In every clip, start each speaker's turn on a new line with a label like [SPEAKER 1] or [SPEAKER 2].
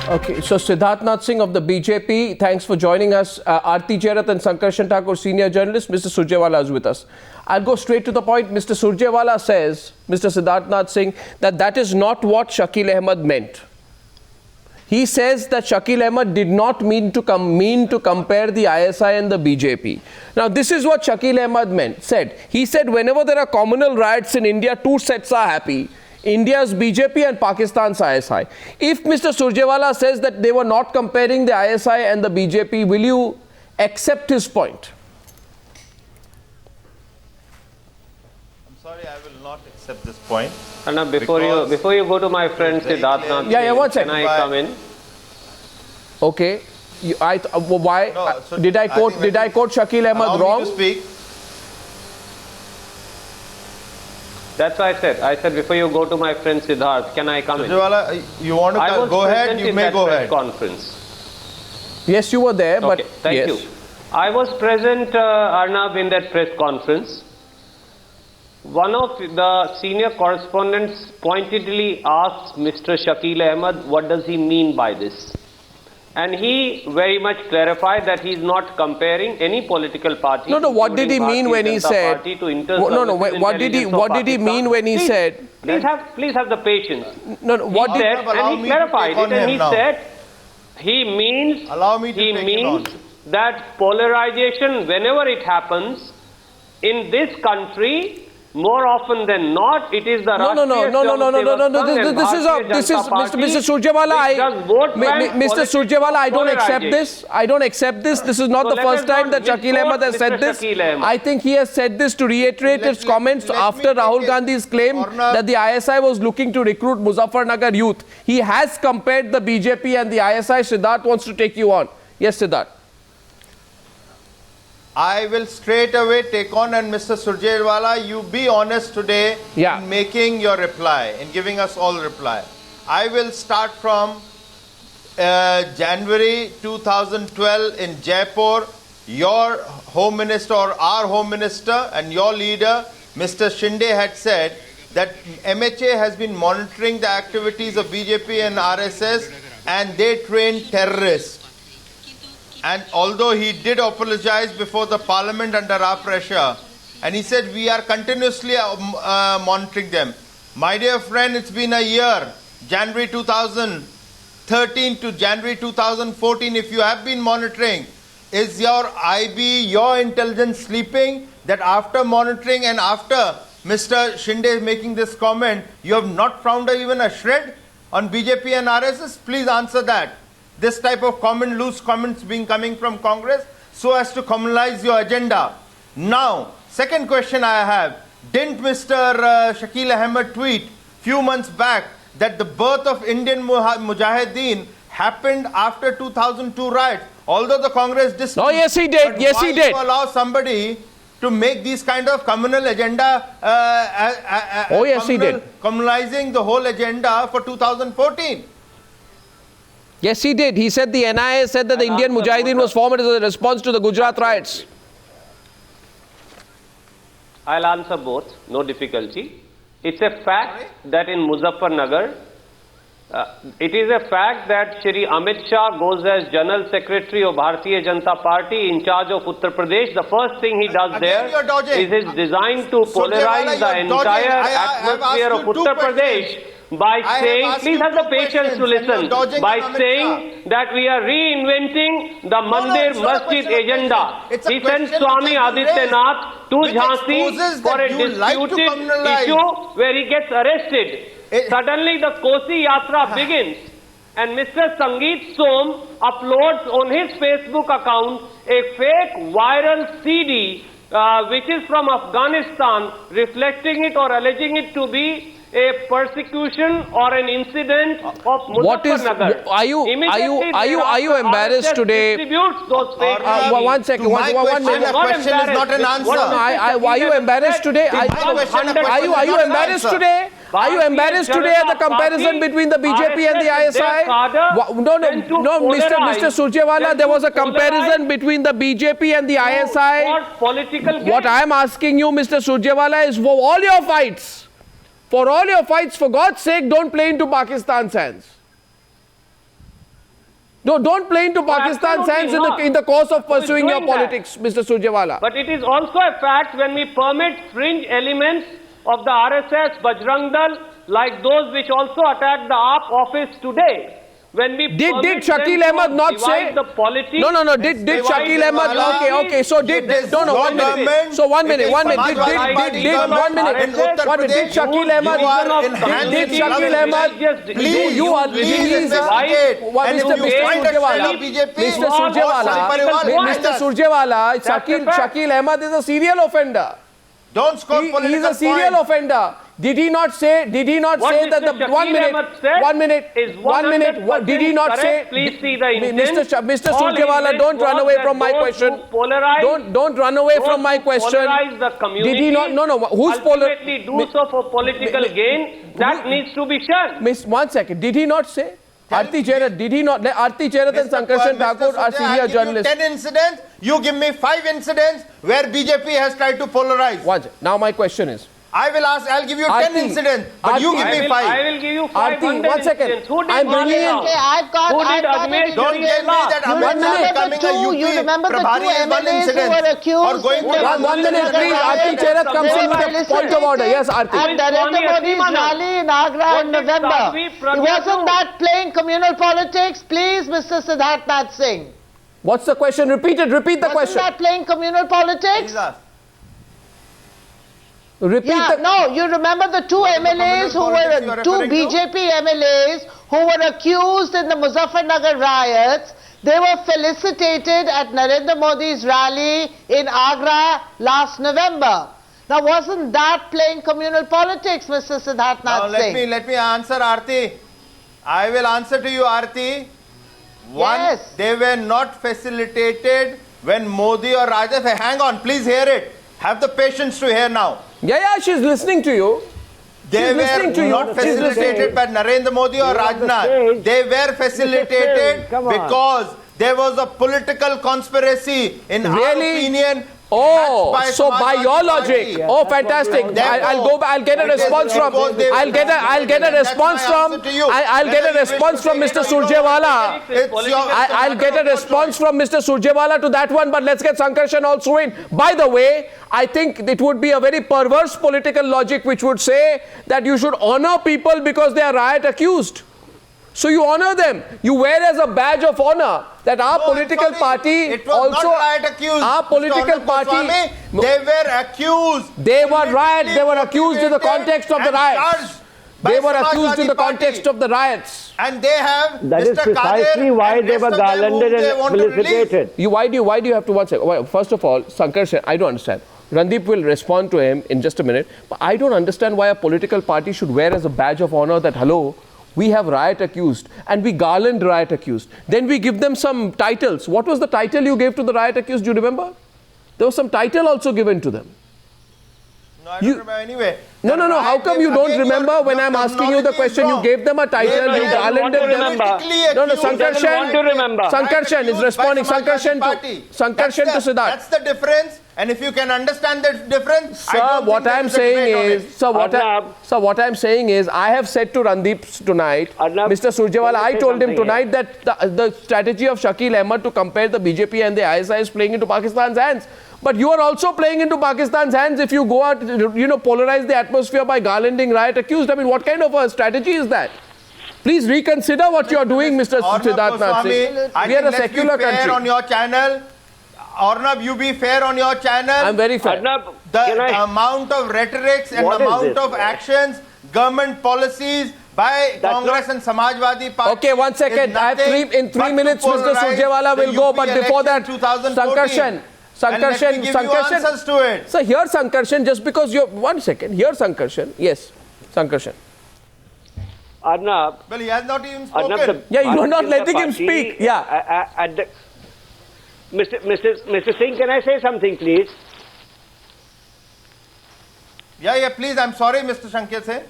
[SPEAKER 1] Okay, so Siddharth Nath Singh of the BJP, thanks for joining us. Aarti Jairat and Sankarshan Thakur, senior journalist. Mr. Surjewala is with us. I'll go straight to the point. Mr. Surjewala says, Mr. Siddharth Nath Singh, that is not what Shakil Ahmed meant. He says that Shakil Ahmed did not mean to compare the ISI and the BJP. Now, this is what Shakil Ahmed said. He said, whenever there are communal riots in India, two sets are happy. India's BJP and Pakistan's ISI. If Mr. Surjewala says that they were not comparing the ISI and the BJP, will you accept his point?
[SPEAKER 2] I'm sorry, I will not accept this point.
[SPEAKER 3] Now, before you go to my friend Siddharth Nath,
[SPEAKER 1] can
[SPEAKER 3] I come in?
[SPEAKER 1] Okay. Why
[SPEAKER 2] No, so
[SPEAKER 1] did I quote Shakil Ahmed wrong?
[SPEAKER 2] Me to speak.
[SPEAKER 3] That's why I said before you go to my friend Siddharth, can I come in?
[SPEAKER 2] Surjewala, you want to go ahead? You may go ahead.
[SPEAKER 3] Conference.
[SPEAKER 1] Yes, you were there,
[SPEAKER 3] okay,
[SPEAKER 1] but
[SPEAKER 3] thank
[SPEAKER 1] yes.
[SPEAKER 3] you. I was present, Arnab, in that press conference. One of the senior correspondents pointedly asked Mr. Shakil Ahmed, what does he mean by this? And he very much clarified that he is not comparing any political party.
[SPEAKER 1] No, what did he mean when he said? What did he mean when he said?
[SPEAKER 3] Please have the patience.
[SPEAKER 1] No, what
[SPEAKER 3] he said, and he clarified it, and he said he means that polarization, whenever it happens in this country, more often than not, it is the
[SPEAKER 1] No. This is Mr. Surjewala. I don't accept this. This is not the first time that Shakil Ahmed has said this. I think he has said this to reiterate his comments after Rahul Gandhi's claim that the ISI was looking to recruit Muzaffarnagar youth. He has compared the BJP and the ISI. Siddharth wants to take you on. Yes, Siddharth.
[SPEAKER 2] I will straight away take on, and Mr. Surjewala, you be honest today in making your reply, in giving us all reply. I will start from January 2012 in Jaipur. Your Home Minister or our Home Minister and your leader, Mr. Shinde, had said that MHA has been monitoring the activities of BJP and RSS and they train terrorists. And although he did apologize before the parliament under our pressure, and he said we are continuously monitoring them. My dear friend, it's been a year, January 2013 to January 2014, if you have been monitoring, is your IB, your intelligence sleeping that after monitoring and after Mr. Shinde making this comment, you have not found even a shred on BJP and RSS? Please answer that. This type of loose comments coming from Congress so as to communalize your agenda. Now, second question I have, didn't Mr. Shakil Ahmed tweet few months back that the birth of Indian Mujahideen happened after 2002 riots? Although the Congress dismissed.
[SPEAKER 1] Oh, yes, he did. Yes, he did.
[SPEAKER 2] Why you allow somebody to make these kind of communal agenda?
[SPEAKER 1] Oh, yes, he did.
[SPEAKER 2] Communalizing the whole agenda for 2014.
[SPEAKER 1] Yes, he did. He said the NIA said that the Indian Mujahideen was formed as a response to the Gujarat riots.
[SPEAKER 3] I'll answer both, no difficulty. It's a fact that in Muzaffarnagar, it is a fact that Shri Amit Shah goes as General Secretary of Bharatiya Janata Party in charge of Uttar Pradesh. The first thing he does there is his design to polarize the entire atmosphere of Uttar Pradesh by saying, please have the patience to listen, by saying that we are reinventing the Mandir Masjid agenda. He sent Swami Adityanath to Jhansi for a disputed issue where he gets arrested. Suddenly the Kosi Yatra begins and Mr. Sangeet Som uploads on his Facebook account a fake viral CD which is from Afghanistan, reflecting it or alleging it to be a persecution or an incident of Muzaffarnagar.
[SPEAKER 1] Are you embarrassed today? One second. One minute.
[SPEAKER 2] The question is not an answer.
[SPEAKER 1] Are you embarrassed today? Are you embarrassed today? Are you embarrassed today at the comparison between the BJP and the ISI? No, Mr. Surjewala, there was a comparison between the BJP and the ISI. What I am asking you, Mr. Surjewala, is for all your fights. For all your fights, for God's sake, don't play into Pakistan's hands. Don't play into Pakistan's hands in the course of pursuing your politics, Mr. Surjewala.
[SPEAKER 3] But it is also a fact when we permit fringe elements of the RSS, Bajrang Dal, like those which also attack the AAP office today. When we
[SPEAKER 1] Did
[SPEAKER 3] permit
[SPEAKER 1] Shakil
[SPEAKER 3] them to
[SPEAKER 1] Ahmed not
[SPEAKER 3] divide
[SPEAKER 1] say?
[SPEAKER 3] the politics,
[SPEAKER 1] No. Did Shakil Ahmed? Okay. So did no. 1 minute. So 1 minute. 1 minute. Did 1 minute. Did Shakil Ahmed? Did Shakil Ahmed? You are Mr. Surjewala. Shakil Ahmed is a serial offender.
[SPEAKER 2] Don't score political
[SPEAKER 1] He is a serial
[SPEAKER 2] points.
[SPEAKER 1] offender. Did he not say that the 1 minute, 1 minute, 1 minute, did he not say,
[SPEAKER 3] please see the intent.
[SPEAKER 1] Mr. Surjewala, don't run away from my question. Don't run away from my question.
[SPEAKER 3] Polarize the community.
[SPEAKER 1] Did he not, no, who's
[SPEAKER 3] ultimately do so for political gain, that needs to be shunned.
[SPEAKER 1] Miss, 1 second, did he not say? Aarti Cherat, did he not? Aarti Cherat and Sankarshan Thakur are senior journalists.
[SPEAKER 2] 10 incidents, you give me 5 incidents where BJP has tried to polarize.
[SPEAKER 1] Now my question is.
[SPEAKER 2] I'll give you 10 incidents, but you give me 5.
[SPEAKER 3] I will give you 500
[SPEAKER 1] 1 second.
[SPEAKER 3] incidents. Who did
[SPEAKER 1] I'm bringing in.
[SPEAKER 3] Ajmer
[SPEAKER 2] Don't
[SPEAKER 3] Sharif
[SPEAKER 2] tell me
[SPEAKER 3] law?
[SPEAKER 2] that Ahmed Shah becoming a UP Prabhari is one incident. Or going to
[SPEAKER 1] 1 minute, please. Aarti Cherat comes in with a point of order. Yes, Aarti.
[SPEAKER 4] And Narendra Modi's rally in Agra in November. Wasn't that playing communal politics? Please, Mr. Siddharth Nath Singh.
[SPEAKER 1] What's the question? Repeat the
[SPEAKER 4] Wasn't
[SPEAKER 1] question.
[SPEAKER 4] that playing communal politics?
[SPEAKER 1] Repeat
[SPEAKER 4] Yeah,
[SPEAKER 1] the.
[SPEAKER 4] no, you remember the two MLAs who
[SPEAKER 2] politics you are
[SPEAKER 4] were, two
[SPEAKER 2] referring to?
[SPEAKER 4] BJP MLAs who were accused in the Muzaffarnagar riots. They were felicitated at Narendra Modi's rally in Agra last November. Now, wasn't that playing communal politics, Mr. Siddharth Nath
[SPEAKER 2] Now
[SPEAKER 4] Singh?
[SPEAKER 2] let me answer Aarti. I will answer to you, Aarti. One,
[SPEAKER 4] Yes.
[SPEAKER 2] they were not facilitated when Modi or Rajat. Hang on, please hear it. Have the patience to hear now.
[SPEAKER 1] Yeah, she's listening to you.
[SPEAKER 2] They
[SPEAKER 1] She's listening to
[SPEAKER 2] were
[SPEAKER 1] you.
[SPEAKER 2] not
[SPEAKER 1] She's
[SPEAKER 2] facilitated by Narendra Modi or Rajnath. They were facilitated because there was a political conspiracy, in our
[SPEAKER 1] Really?
[SPEAKER 2] opinion.
[SPEAKER 1] Oh,
[SPEAKER 2] hatched
[SPEAKER 1] so by
[SPEAKER 2] Samajwadi
[SPEAKER 1] your
[SPEAKER 2] Party.
[SPEAKER 1] logic, oh, fantastic! I'll get a response from. I'll get a response from. I'll get a response from Mr. Surjewala. I'll get a response from Mr. Surjewala to that one, but let's get Sankarshan also in. By the way, I think it would be a very perverse political logic which would say that you should honor people because they are riot accused. So you honor them. You wear as a badge of honor that our political party
[SPEAKER 2] It was
[SPEAKER 1] also.
[SPEAKER 2] not riot accused.
[SPEAKER 1] Our
[SPEAKER 2] Mr.
[SPEAKER 1] political
[SPEAKER 2] Arnab
[SPEAKER 1] party.
[SPEAKER 2] Goswami, they were accused.
[SPEAKER 1] They were riot. They were accused in the context of the
[SPEAKER 2] and
[SPEAKER 1] riots.
[SPEAKER 2] charged by
[SPEAKER 1] They were accused in the
[SPEAKER 2] Samajwadi Party.
[SPEAKER 1] context of the riots.
[SPEAKER 2] And they have
[SPEAKER 5] That is
[SPEAKER 2] Mr.
[SPEAKER 5] precisely
[SPEAKER 2] Qadir
[SPEAKER 5] why
[SPEAKER 2] and
[SPEAKER 5] they
[SPEAKER 2] rest
[SPEAKER 5] were
[SPEAKER 2] of them whom
[SPEAKER 5] garlanded
[SPEAKER 2] they
[SPEAKER 5] and
[SPEAKER 2] want to release.
[SPEAKER 5] felicitated.
[SPEAKER 1] Why do you have to one second? Well, first of all, Sankarshan, I don't understand. Randeep will respond to him in just a minute. But I don't understand why a political party should wear as a badge of honor that, hello, we have riot accused and we garland riot accused. Then we give them some titles. What was the title you gave to the riot accused? Do you remember? There was some title also given to them.
[SPEAKER 2] No, I don't remember anyway.
[SPEAKER 1] No. How come you don't remember when I'm asking you the question? You gave them a title, you garlanded them. No, Sankarshan is responding. Sankarshan to Siddharth.
[SPEAKER 2] That's the difference. And if you can understand the difference,
[SPEAKER 1] Sir, what I'm saying is, I have said to Randeep tonight,
[SPEAKER 5] Arnab,
[SPEAKER 1] Mr. Surjewala, I
[SPEAKER 5] say
[SPEAKER 1] told him
[SPEAKER 5] something
[SPEAKER 1] tonight that the strategy of Shakil Ahmed to compare the BJP and the ISI is playing into Pakistan's hands. But you are also playing into Pakistan's hands if you go out, polarize the atmosphere by garlanding riot accused. I mean, what kind of a strategy is that? Please reconsider what you are doing, Mr. Siddharth Nath Singh. We are a secular country.
[SPEAKER 2] On your channel. Arnab, you be fair on your channel.
[SPEAKER 1] I'm very fair.
[SPEAKER 3] Arnab,
[SPEAKER 2] The amount of rhetorics and
[SPEAKER 5] What
[SPEAKER 2] the
[SPEAKER 5] is
[SPEAKER 2] amount
[SPEAKER 5] this?
[SPEAKER 2] of actions, government policies by Congress and Samajwadi Party.
[SPEAKER 1] Okay, 1 second. I have in 3 minutes, Mr. Surjewala will go. But before that, Sankarshan.
[SPEAKER 2] Answers to it.
[SPEAKER 1] So here, Sankarshan, just because you're 1 second. Here, Sankarshan. Yes, Sankarshan.
[SPEAKER 5] Arnab,
[SPEAKER 2] Well, he has not even
[SPEAKER 5] Arnab,
[SPEAKER 2] spoken.
[SPEAKER 1] Yeah, you are not
[SPEAKER 5] Bharatiya
[SPEAKER 1] letting him
[SPEAKER 5] Party,
[SPEAKER 1] speak. Yeah.
[SPEAKER 5] At the, Mr. Singh, can I say something, please?
[SPEAKER 2] Yeah, please. I'm sorry, Mr. Shankar Singh.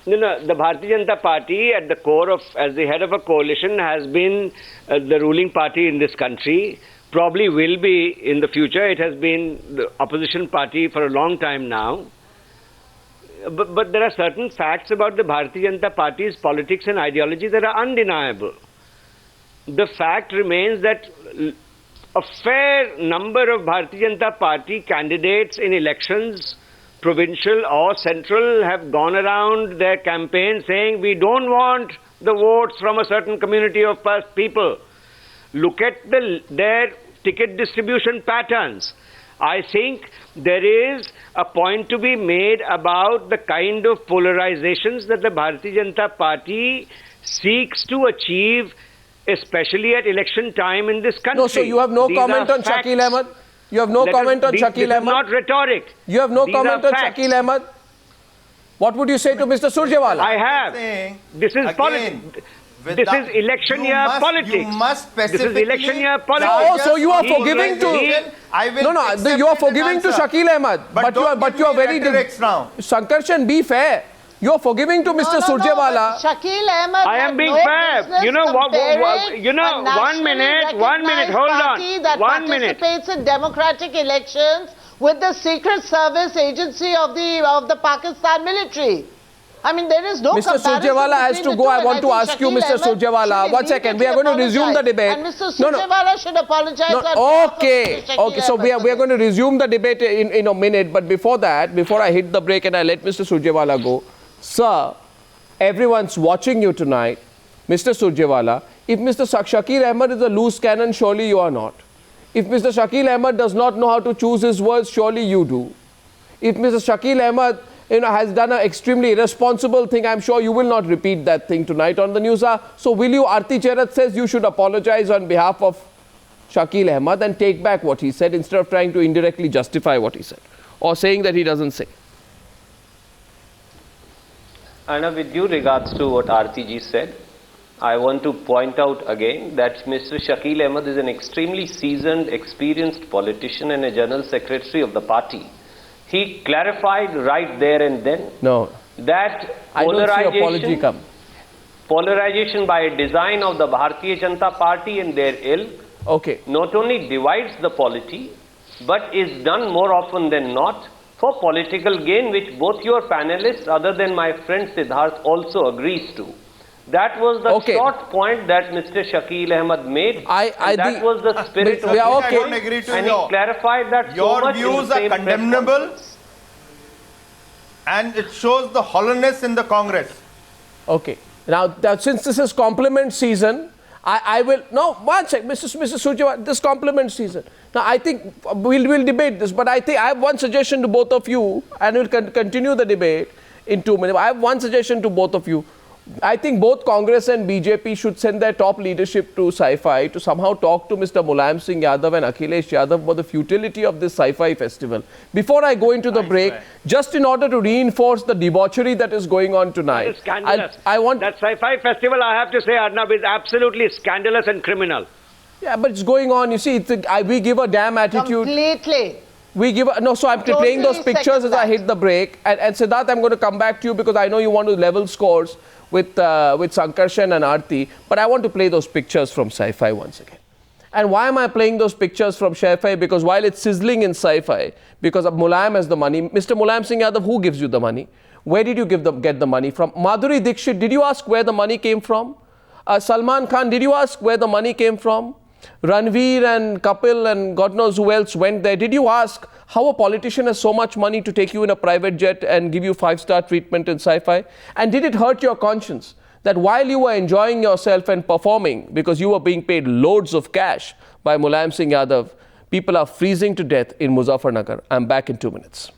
[SPEAKER 5] No, the Bharatiya Janata Party at the core of, as the head of a coalition, has been the ruling party in this country, probably will be in the future. It has been the opposition party for a long time now. but there are certain facts about the Bharatiya Janata Party's politics and ideology that are undeniable. The fact remains that a fair number of Bharatiya Janata Party candidates in elections, provincial or central, have gone around their campaign saying we don't want the votes from a certain community of people. Look at their ticket distribution patterns. I think there is a point to be made about the kind of polarizations that the Bharatiya Janata Party seeks to achieve, especially at election time in this country.
[SPEAKER 1] No, so you have no
[SPEAKER 5] These
[SPEAKER 1] comment
[SPEAKER 5] are
[SPEAKER 1] on
[SPEAKER 5] facts.
[SPEAKER 1] Shakil Ahmed? You have no comment on Shakil
[SPEAKER 5] This is
[SPEAKER 1] Ahmed?
[SPEAKER 5] not rhetoric.
[SPEAKER 1] You have no
[SPEAKER 5] These
[SPEAKER 1] comment
[SPEAKER 5] are
[SPEAKER 1] on
[SPEAKER 5] facts.
[SPEAKER 1] Shakil Ahmed? What would you say to Mr. Surjewala?
[SPEAKER 5] I have.
[SPEAKER 2] Saying,
[SPEAKER 5] This is
[SPEAKER 2] again,
[SPEAKER 5] politics. This
[SPEAKER 2] without-
[SPEAKER 5] is election
[SPEAKER 2] you
[SPEAKER 5] year
[SPEAKER 2] must-
[SPEAKER 5] politics.
[SPEAKER 2] You must
[SPEAKER 5] This is
[SPEAKER 2] specifically
[SPEAKER 5] election year politics.
[SPEAKER 1] Oh, so you are
[SPEAKER 5] He-
[SPEAKER 1] forgiving to...
[SPEAKER 2] I will
[SPEAKER 1] No,
[SPEAKER 2] accept
[SPEAKER 1] you are
[SPEAKER 2] it as
[SPEAKER 1] forgiving to
[SPEAKER 2] answer.
[SPEAKER 1] Shakil Ahmed.
[SPEAKER 2] But don't give
[SPEAKER 1] you are
[SPEAKER 2] me
[SPEAKER 1] very...
[SPEAKER 2] rhetorics now.
[SPEAKER 1] Sankarshan, be fair. You are forgiving to Mr. Surjewala.
[SPEAKER 4] but Shakil Ahmed
[SPEAKER 5] I am
[SPEAKER 4] had
[SPEAKER 5] being
[SPEAKER 4] no
[SPEAKER 5] fair.
[SPEAKER 4] business
[SPEAKER 5] You know what-
[SPEAKER 4] comparing
[SPEAKER 5] you know,
[SPEAKER 4] a nationally
[SPEAKER 5] 1 minute, 1 minute,
[SPEAKER 4] recognized
[SPEAKER 5] hold on.
[SPEAKER 4] party that
[SPEAKER 5] 1 minute.
[SPEAKER 4] participates in democratic elections with the Secret Service agency of the Pakistan military. I mean, there is no
[SPEAKER 1] Mr.
[SPEAKER 4] comparison
[SPEAKER 1] Surjewala has
[SPEAKER 4] between
[SPEAKER 1] to
[SPEAKER 4] the
[SPEAKER 1] go.
[SPEAKER 4] two,
[SPEAKER 1] I
[SPEAKER 4] and
[SPEAKER 1] want to
[SPEAKER 4] think
[SPEAKER 1] ask you,
[SPEAKER 4] Shakil
[SPEAKER 1] Mr.
[SPEAKER 4] Ahmed
[SPEAKER 1] Surjewala.
[SPEAKER 4] should
[SPEAKER 1] 1 second. We are going to resume the debate.
[SPEAKER 4] And Mr. Surjewala should apologize on behalf of
[SPEAKER 1] Okay.
[SPEAKER 4] Mr. Shakil
[SPEAKER 1] Okay. So we
[SPEAKER 4] Ahmed.
[SPEAKER 1] are going to resume the debate in a minute. But before that, before I hit the break and I let Mr. Surjewala go, sir, everyone's watching you tonight, Mr. Surjewala. If Mr. Shakil Ahmed is a loose cannon, surely you are not. If Mr. Shakil Ahmed does not know how to choose his words, surely you do. If Mr. Shakil Ahmed has done an extremely irresponsible thing, I'm sure you will not repeat that thing tonight on the news. So will you, Aarti Cherat says you should apologize on behalf of Shakil Ahmed and take back what he said instead of trying to indirectly justify what he said or saying that he doesn't say.
[SPEAKER 3] And with due regards to what Aarti ji said, I want to point out again that Mr. Shakil Ahmed is an extremely seasoned, experienced politician and a general secretary of the party. He clarified right there and then
[SPEAKER 1] No,
[SPEAKER 3] that
[SPEAKER 1] I don't see apology come.
[SPEAKER 3] polarization by design of the Bharatiya Janata Party and their ilk
[SPEAKER 1] Okay.
[SPEAKER 3] not only divides the polity, but is done more often than not for political gain, which both your panelists, other than my friend Siddharth, also agrees to. That was the
[SPEAKER 1] Okay.
[SPEAKER 3] short point that Mr. Shakil Ahmed made.
[SPEAKER 1] I
[SPEAKER 3] that
[SPEAKER 1] think-
[SPEAKER 3] was the spirit
[SPEAKER 1] But
[SPEAKER 3] of
[SPEAKER 1] we are
[SPEAKER 3] it.
[SPEAKER 1] okay.
[SPEAKER 2] I don't agree to
[SPEAKER 3] And he clarified that so
[SPEAKER 2] Your
[SPEAKER 3] much in
[SPEAKER 2] views
[SPEAKER 3] the
[SPEAKER 2] are
[SPEAKER 3] same press
[SPEAKER 2] condemnable,
[SPEAKER 3] conference.
[SPEAKER 2] and it shows the hollowness in the Congress.
[SPEAKER 1] Okay. Now, since this is compliment season, I will... No, one sec, Mr. Surjewala, this compliment season. Now, I think we'll debate this, but I think I have one suggestion to both of you, and we'll continue the debate in 2 minutes. I have one suggestion to both of you. I think both Congress and BJP should send their top leadership to Sci-Fi to somehow talk to Mr. Mulayam Singh Yadav and Akhilesh Yadav about the futility of this Sci-Fi festival. Before I go into the break, just in order to reinforce the debauchery that is going on tonight,
[SPEAKER 5] It's scandalous.
[SPEAKER 1] I want...
[SPEAKER 5] That sci-fi festival, I have to say, Arnab, is absolutely scandalous and criminal.
[SPEAKER 1] Yeah, but it's going on. You see, we give a damn attitude.
[SPEAKER 4] Completely.
[SPEAKER 1] We give a, no, so I'm
[SPEAKER 4] Totally
[SPEAKER 1] playing those pictures as I
[SPEAKER 4] second
[SPEAKER 1] hit the break. And Siddharth, I'm going to come back to you because I know you want to level scores with Sankarshan and Aarti. But I want to play those pictures from Sci-Fi once again. And why am I playing those pictures from Sci-Fi? Because while it's sizzling in Sci-Fi, because Mulayam has the money, Mr. Mulayam Singh Yadav, who gives you the money? Where did you get the money from? Madhuri Dixit, did you ask where the money came from? Salman Khan, did you ask where the money came from? Ranveer and Kapil and God knows who else went there. Did you ask how a politician has so much money to take you in a private jet and give you 5-star treatment in Sci-Fi? And did it hurt your conscience that while you were enjoying yourself and performing because you were being paid loads of cash by Mulayam Singh Yadav, people are freezing to death in Muzaffarnagar? I'm back in 2 minutes.